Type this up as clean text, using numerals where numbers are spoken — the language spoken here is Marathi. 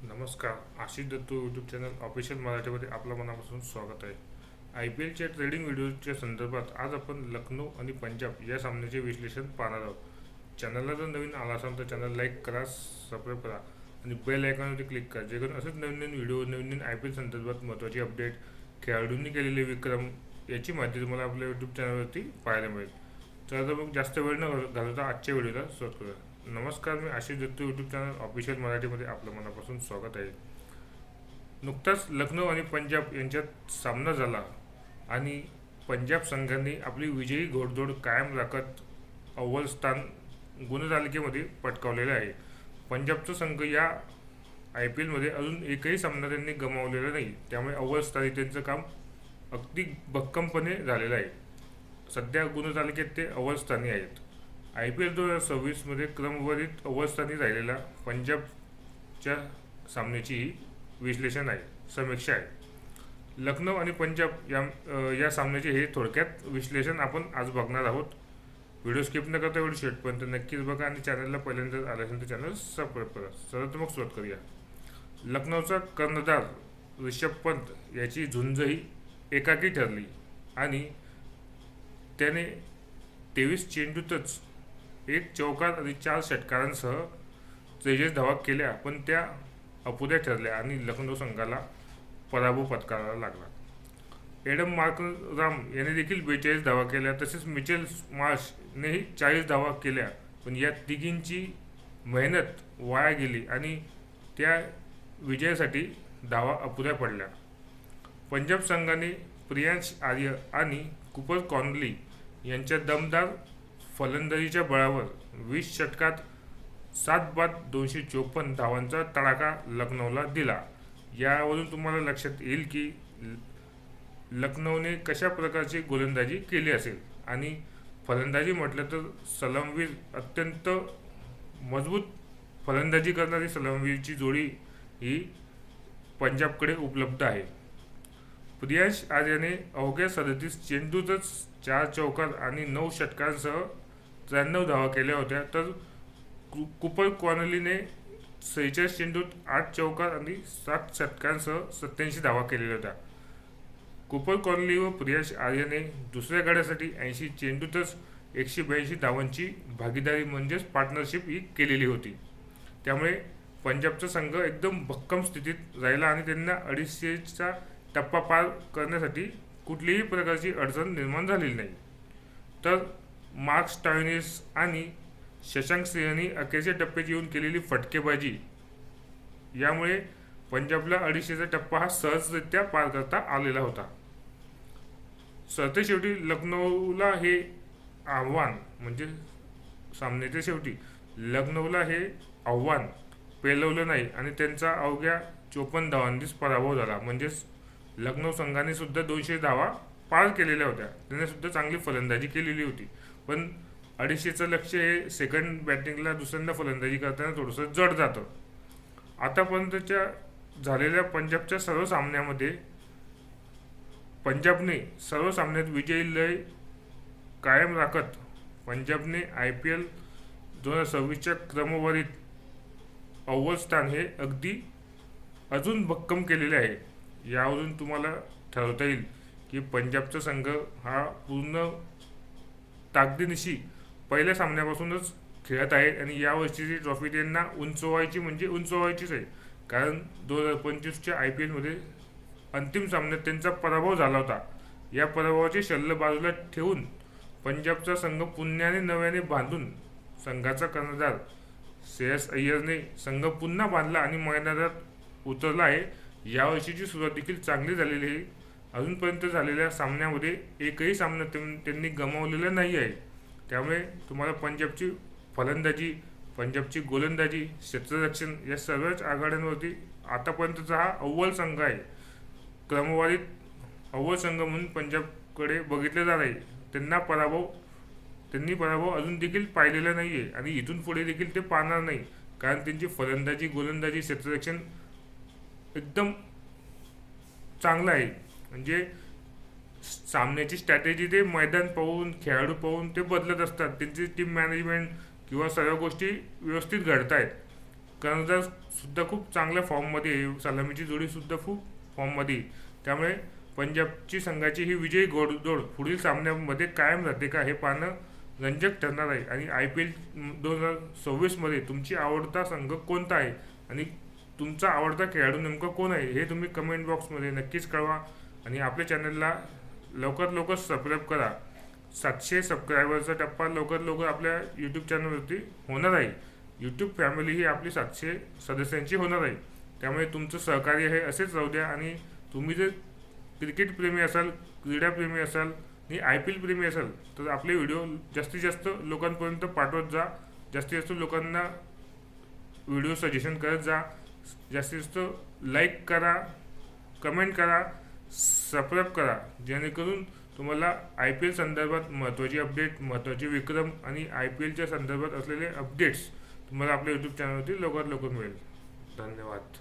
नमस्कार. Ashish Dattu YouTube channel official मराठीमध्ये आपलं मनापासून स्वागत आहे. IPLच्या ट्रेडिंग व्हिडिओच्या संदर्भात आज आपण लखनौ आणि पंजाब या सामन्याचे विश्लेषण पाहणार आहोत. चॅनलला जर नवीन आला असाल तर चॅनल लाईक करा, सबस्क्राईब करा आणि बेल आयकॉनवरती क्लिक करा, जेणेकरून असेच नवीन नवीन व्हिडिओ, नवीन नवीन IPL संदर्भात महत्त्वाची अपडेट, खेळाडूंनी केलेले विक्रम याची माहिती तुम्हाला आपल्या यूट्यूब चॅनलवरती पाहायला मिळेल. तर आता मग जास्त वेळ न घालवता आजच्या व्हिडिओला सुरुवात करूया. नमस्कार, मी Ashish Dattu YouTube channel official मराठीमध्ये आपलं मनापासून स्वागत आहे. नुकताच लखनौ आणि पंजाब यांच्यात सामना झाला आणि पंजाब संघाने आपली विजयी घोडदौड कायम राखत अव्वल स्थान गुणतालिकेमध्ये पटकावलेले आहे. पंजाबचा संघ या IPLमध्ये अजून एकही सामना त्यांनी गमावलेला नाही, त्यामुळे अव्वल स्थानी त्यांचं काम अगदी भक्कमपणे झालेलं आहे. सध्या गुणतालिकेत ते अव्वल स्थानी आहेत. IPL 2026मध्ये क्रमवारीत अव्वल स्थानी राहिलेल्या पंजाबच्या सामन्याची ही विश्लेषण आहे, समीक्षा आहे. लखनौ आणि पंजाब या सामन्याचे हे थोडक्यात विश्लेषण आपण आज बघणार आहोत. व्हिडिओ स्किप न करता व्हिडिओ शेवटपर्यंत नक्कीच बघा आणि चॅनलला पहिल्यांदा आले असेल तर चॅनल सबस्क्राईब करा. चला तर मग सुरुवात करूया. लखनौचा कर्णधार ऋषभ पंत याची झुंजही एकाकी ठरली आणि त्याने 23 चेंडूतच एक चौकार आणि 4 षटकारांसह 43 धावा केल्या, पण त्या अपुऱ्या ठरल्या आणि लखनौ संघाला पराभव पत्करावा लागला. एडम मार्कराम याने देखील 42 धावा केल्या, तसेच मिचेल मार्शनेही 40 धावा केल्या, पण या तिघींची मेहनत वाया गेली आणि त्या विजयासाठी धावा अपुऱ्या पडल्या. पंजाब संघाने प्रियांश आर्य आणि कुपर कॉर्नली यांच्या दमदार फलंदाजीच्या बळावर 20 षटकात 7 बाद 254 धावांचा तडाखा लखनौला दिला. यावरून तुम्हाला लक्षात येईल की लखनौने कशा प्रकारची गोलंदाजी केली असेल. आणि फलंदाजी म्हटलं तर सलामीवीर, अत्यंत मजबूत फलंदाजी करणारी सलामीवीरची जोडी ही पंजाबकडे उपलब्ध आहे. प्रियांश आर्यने अवघ्या 37 चेंडूतच 4 चौकार आणि 9 षटकांसह 93 धावा केल्या होत्या, तर कुपर कॉर्नलीने 46 चेंडूत 8 चौकार आणि 7 षटकांसह 87 धावा केलेल्या होत्या. कुपर कॉर्नली व प्रियांश आर्यने दुसऱ्या गड्यासाठी 80 चेंडूतच 182 धावांची भागीदारी म्हणजेच पार्टनरशिप ही केलेली होती. त्यामुळे पंजाबचा संघ एकदम भक्कम स्थितीत राहिला आणि त्यांना 250चा टप्पा पार करण्यासाठी कुठलीही प्रकारची अडचण निर्माण झालेली नाही. तर मार्क स्टॉयनिस आणि शशांक सिंहने अखेरच्या टप्प्यात येऊन केलेली फटकेबाजी यामुळे पंजाबला 250चा टप्पा हा सहजरित्या पार करता आलेला होता. सरतेशेवटी लखनौला हे आव्हान म्हणजे सामन्याच्या शेवटी लखनौला हे आव्हान पेलवलं नाही आणि त्यांचा अवघ्या 54 धावांनीच पराभव झाला. म्हणजेच लखनौ संघाने सुद्धा 200 धावा पार केलेल्या होत्या, त्याने सुद्धा चांगली फलंदाजी केलेली होती, पण 250चं लक्ष हे सेकंड बॅटिंगला दुसऱ्यांदा फलंदाजी करताना थोडंसं जड जातं. आतापर्यंतच्या झालेल्या पंजाबच्या सर्व सामन्यामध्ये पंजाबने सर्व सामन्यात विजयी लय कायम राखत पंजाबने IPL 2026च्या क्रमवारीत अव्वल स्थान हे अगदी अजून भक्कम केलेले आहे. यावरून तुम्हाला ठरवता येईल की पंजाबचा संघ हा पूर्ण ताकदीनिशी पहिल्या सामन्यापासूनच खेळत आहे आणि यावर्षीची ट्रॉफी त्यांना उंचवायची म्हणजे उंचवायचीच आहे. कारण 2025च्या IPLमध्ये अंतिम सामन्यात त्यांचा पराभव झाला होता. या पराभवाची शल्य बाजूला ठेवून पंजाबचा संघ पुन्हा नव्याने बांधून संघाचा कर्णधार श्रेयस अय्यरने संघ पुन्हा बांधला आणि मैदानात उतरला आहे. यावर्षीची सुरुवात देखील चांगली झालेली आहे. अजूनपर्यंत झालेल्या सामन्यामध्ये एकही सामना त्यांनी गमावलेला नाही आहे. त्यामुळे तुम्हाला पंजाबची फलंदाजी, पंजाबची गोलंदाजी, क्षेत्ररक्षण या सर्वच आघाड्यांवरती आतापर्यंतचा हा अव्वल संघ आहे. क्रमवारीत अव्वल संघ म्हणून पंजाबकडे बघितले जात आहे. त्यांनी पराभव अजून देखील पाहिलेला नाही आहे आणि इथून पुढे देखील ते पाहणार नाही, कारण त्यांची फलंदाजी, गोलंदाजी, क्षेत्ररक्षण एकदम चांगलं आहे. म्हणजे सामन्याची स्ट्रॅटेजी ते मैदान पाहून, खेळाडू पाहून ते बदलत असतात. त्यांची टीम मॅनेजमेंट किंवा सर्व गोष्टी व्यवस्थित घडत आहेत. कर्णधार सुद्धा खूप चांगल्या फॉर्ममध्ये आहे, सलामीची जोडीसुद्धा खूप फॉर्ममध्ये आहे. त्यामुळे पंजाबची संघाची ही विजयी घोडदौड पुढील सामन्यामध्ये कायम राहते का हे पाहणं रंजक ठरणार आहे. आणि IPL 2026मध्ये तुमची आवडता संघ कोणता आहे आणि तुमचा आवडता खेळाडू नेमका कोण आहे हे तुम्ही कमेंट बॉक्समध्ये नक्कीच कळवा. आणि आपल्या चॅनलला लवकर सबस्क्राईब करा. 700 सबस्क्रायबरचा टप्पा लवकर आपल्या यूट्यूब चॅनलवरती होणार आहे. यूट्यूब फॅमिली ही आपली 700 सदस्यांची होणार आहे. त्यामुळे तुमचं सहकार्य हे असेच राहू द्या. आणि तुम्ही जर क्रिकेटप्रेमी असाल, क्रीडाप्रेमी असाल आणि IPL प्रेमी असाल तर आपले व्हिडिओ जास्तीत जास्त लोकांपर्यंत पाठवत जा. जास्तीत जास्त लोकांना व्हिडिओ सजेशन करत जा. जास्तीत जास्त लाईक करा, कमेंट करा, सबस्क्राईब करा, जेणेकरून तुम्हाला IPL संदर्भात महत्त्वाची अपडेट, महत्त्वाचे विक्रम आणि IPLच्या संदर्भात असलेले अपडेट्स तुम्हाला आपल्या यूट्यूब चॅनलवरती लवकर मिळेल. धन्यवाद.